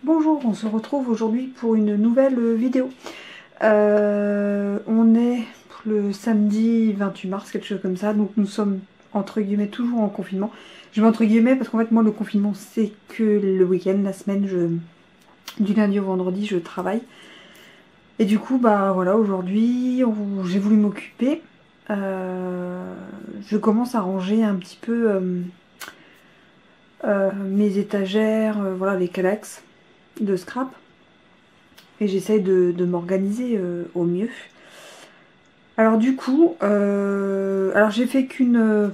Bonjour, on se retrouve aujourd'hui pour une nouvelle vidéo. On est le samedi 28 mars, quelque chose comme ça, donc nous sommes entre guillemets toujours en confinement. Je mets entre guillemets parce qu'en fait moi le confinement c'est que le week-end, la semaine du lundi au vendredi je travaille. Et du coup bah voilà, aujourd'hui j'ai voulu m'occuper. Je commence à ranger un petit peu mes étagères, voilà les calex de scrap. Et j'essaye de m'organiser au mieux. Alors du coup, alors j'ai fait qu'une...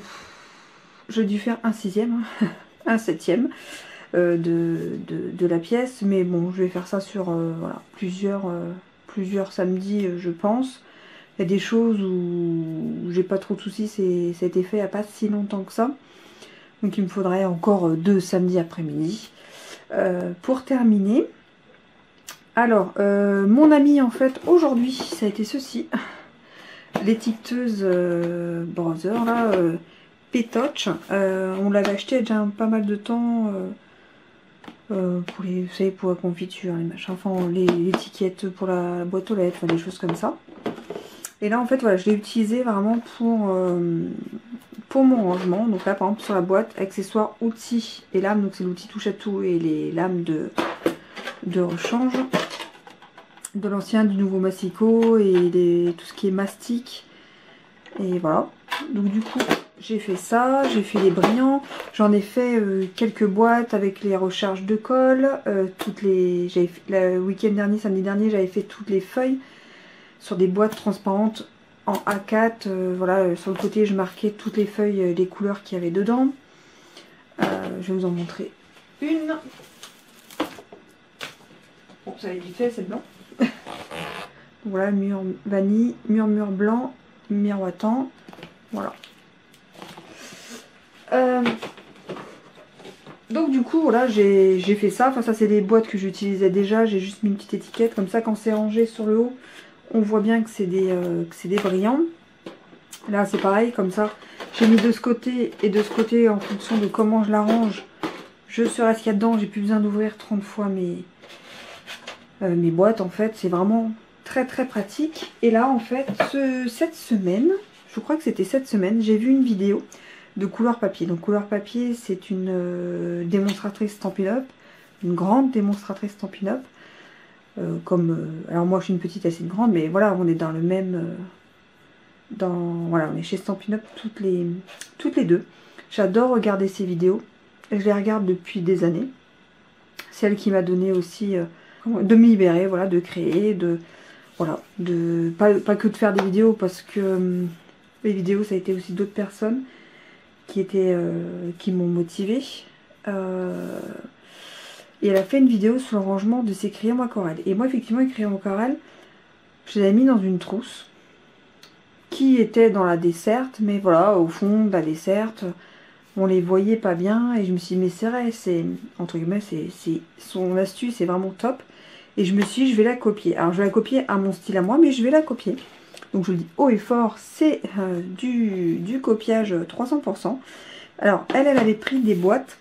j'ai dû faire un sixième, un septième de la pièce. Mais bon, je vais faire ça sur voilà, plusieurs samedis, je pense. Il y a des choses où j'ai pas trop de soucis, ça a été fait il n'y a pas si longtemps que ça. Donc il me faudrait encore 2 samedis après-midi. Pour terminer... Alors, mon ami en fait aujourd'hui ça a été ceci, l'étiqueteuse Brother là, Pétoche, on l'avait acheté il y a déjà pas mal de temps pour les, vous savez, pour la confiture, les machins, enfin l'étiquette pour la boîte aux lettres, enfin, des choses comme ça. Et là en fait voilà, je l'ai utilisé vraiment pour mon rangement. Donc là par exemple sur la boîte, accessoires, outils et lames, donc c'est l'outil touche à tout et les lames de rechange. De l'ancien, du nouveau massicot et tout ce qui est mastic. Et voilà. Donc du coup, j'ai fait ça. J'ai fait les brillants. J'en ai fait quelques boîtes avec les recharges de colle. Le week-end dernier, samedi dernier, j'avais fait toutes les feuilles sur des boîtes transparentes en A4. Voilà, sur le côté, je marquais toutes les feuilles, les couleurs qu'il y avait dedans. Je vais vous en montrer une. Bon, ça va être vite fait, c'est blanc. Voilà, mur vanille, murmure blanc, miroitant. Voilà. Donc du coup, voilà, j'ai fait ça. Enfin, ça, c'est des boîtes que j'utilisais déjà. J'ai juste mis une petite étiquette. Comme ça, quand c'est rangé sur le haut, on voit bien que c'est des brillants. Là, c'est pareil, comme ça. J'ai mis de ce côté et de ce côté en fonction de comment je l'arrange. Je saurai ce qu'il y a dedans. J'ai plus besoin d'ouvrir 30 fois mes boîtes, en fait. C'est vraiment... très pratique. Et là en fait cette semaine, je crois que c'était cette semaine, j'ai vu une vidéo de Couleur Papier. Donc Couleur Papier c'est une démonstratrice Stampin' Up, une grande démonstratrice Stampin' Up, alors moi je suis une petite assez grande, mais voilà, on est dans le même voilà, on est chez Stampin' Up toutes les deux. J'adore regarder ces vidéos, je les regarde depuis des années. C'est elle qui m'a donné aussi de me libérer, voilà, de créer, voilà, pas que de faire des vidéos, parce que les vidéos ça a été aussi d'autres personnes qui m'ont motivée. Et elle a fait une vidéo sur le rangement de ses crayons aquarelles. Et moi effectivement les crayons aquarelles, je les ai mis dans une trousse qui était dans la desserte, mais voilà, au fond de la desserte, on les voyait pas bien. Et je me suis dit mais c'est vrai, c'est entre guillemets, son astuce est vraiment top. Et je me suis dit, je vais la copier. Alors, je vais la copier à mon style à moi, mais je vais la copier. Donc, je le dis haut et fort, c'est du copiage 300%. Alors, elle avait pris des boîtes,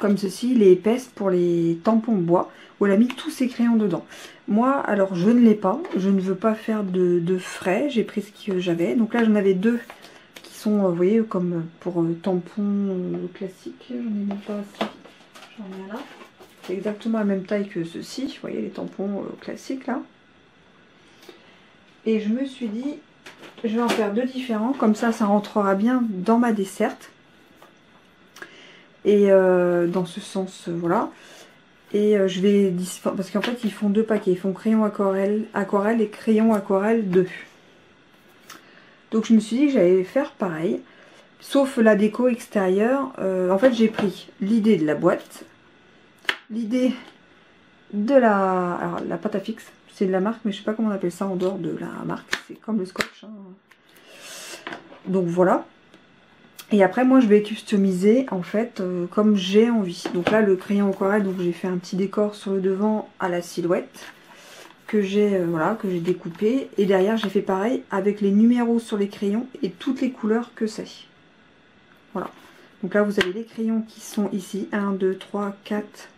comme ceci, les épaisses pour les tampons de bois, où elle a mis tous ses crayons dedans. Moi, alors, je ne l'ai pas. Je ne veux pas faire de frais. J'ai pris ce que j'avais. Donc là, j'en avais deux qui sont, vous voyez, comme pour tampons classiques. J'en ai même pas ici. J'en ai un là. C'est exactement la même taille que ceci, vous voyez les tampons classiques là. Et je me suis dit, je vais en faire deux différents, comme ça rentrera bien dans ma desserte. Et dans ce sens, voilà. Et je vais, parce qu'en fait ils font deux paquets, ils font crayon aquarelle et crayon aquarelle 2. Donc je me suis dit que j'allais faire pareil, sauf la déco extérieure. En fait j'ai pris l'idée de la boîte, l'idée de alors, la pâte à fixe, c'est de la marque, mais je sais pas comment on appelle ça en dehors de la marque, c'est comme le scotch, hein. Donc voilà. Et après moi je vais customiser en fait comme j'ai envie. Donc là le crayon aquarelle, donc j'ai fait un petit décor sur le devant à la silhouette que j'ai voilà, que j'ai découpé, et derrière j'ai fait pareil avec les numéros sur les crayons et toutes les couleurs que c'est. Voilà. Donc là vous avez les crayons qui sont ici, 1, 2, 3, 4,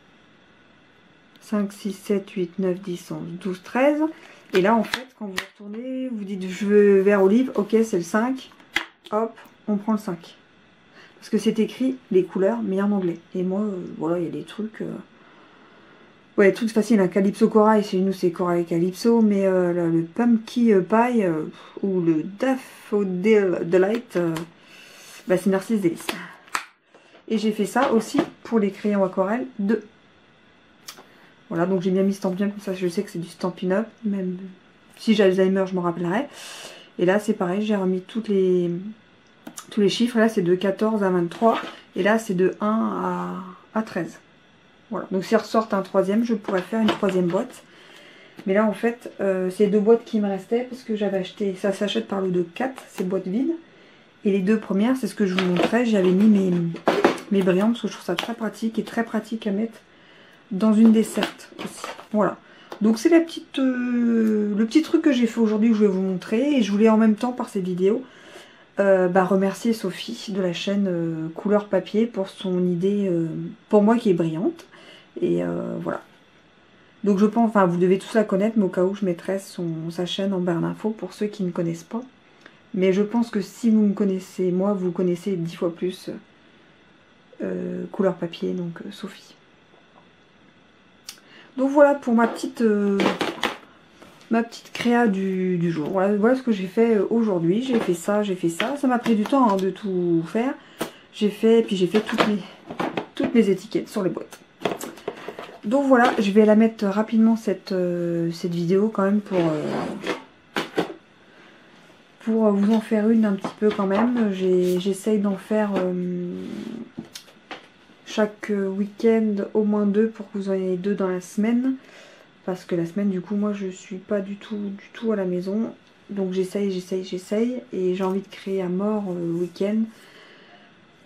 5, 6, 7, 8, 9, 10, 11, 12, 13. Et là, en fait, quand vous retournez, vous dites je veux vert olive, ok, c'est le 5. Hop, on prend le 5. Parce que c'est écrit les couleurs, mais en anglais. Et moi, voilà, il y a des trucs... Ouais, trucs faciles, un Calypso Corail, chez nous c'est Corail Calypso, mais le Pumpkin Pie ou le Daffodil Delight, bah, c'est Narcisse Délice. Et j'ai fait ça aussi pour les crayons aquarelles 2. Voilà, donc j'ai bien mis Stampin' Up, comme ça je sais que c'est du Stampin' Up, même si j'ai Alzheimer je m'en rappellerai. Et là c'est pareil, j'ai remis tous les chiffres, et là c'est de 14 à 23, et là c'est de 1 à 13. Voilà, donc s'ils ressortent un troisième, je pourrais faire une troisième boîte. Mais là en fait, c'est 2 boîtes qui me restaient, parce que j'avais acheté, ça s'achète par lot de 4, ces boîtes vides. Et les 2 premières, c'est ce que je vous montrais, j'avais mis mes brillants, parce que je trouve ça très pratique, et très pratique à mettre dans une desserte aussi. Voilà. Donc c'est le petit truc que j'ai fait aujourd'hui que je vais vous montrer. Et je voulais en même temps par cette vidéo remercier Sophie de la chaîne Couleur Papier pour son idée pour moi qui est brillante. Et voilà. Donc je pense, enfin vous devez tous la connaître, mais au cas où je mettrai sa chaîne en barre d'infos pour ceux qui ne connaissent pas. Mais je pense que si vous me connaissez, moi vous connaissez 10 fois plus Couleur Papier, donc Sophie. Donc voilà pour ma petite créa du jour. Voilà ce que j'ai fait aujourd'hui. J'ai fait ça, j'ai fait ça. Ça m'a pris du temps de tout faire. J'ai fait toutes mes étiquettes sur les boîtes. Donc voilà, je vais la mettre rapidement cette vidéo quand même pour vous en faire une un petit peu quand même. J'essaye d'en faire chaque week-end au moins 2 pour que vous en ayez 2 dans la semaine. Parce que la semaine, du coup, moi, je suis pas du tout à la maison. Donc j'essaye. Et j'ai envie de créer à mort le week-end.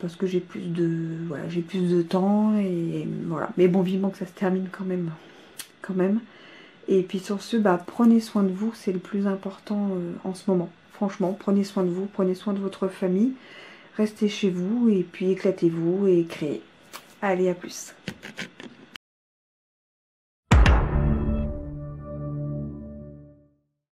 Parce que j'ai plus de temps. Et voilà. Mais bon, vivement que ça se termine quand même. Et puis sur ce, prenez soin de vous. C'est le plus important en ce moment. Franchement, prenez soin de vous. Prenez soin de votre famille. Restez chez vous. Et puis éclatez-vous et créez. Allez, à plus.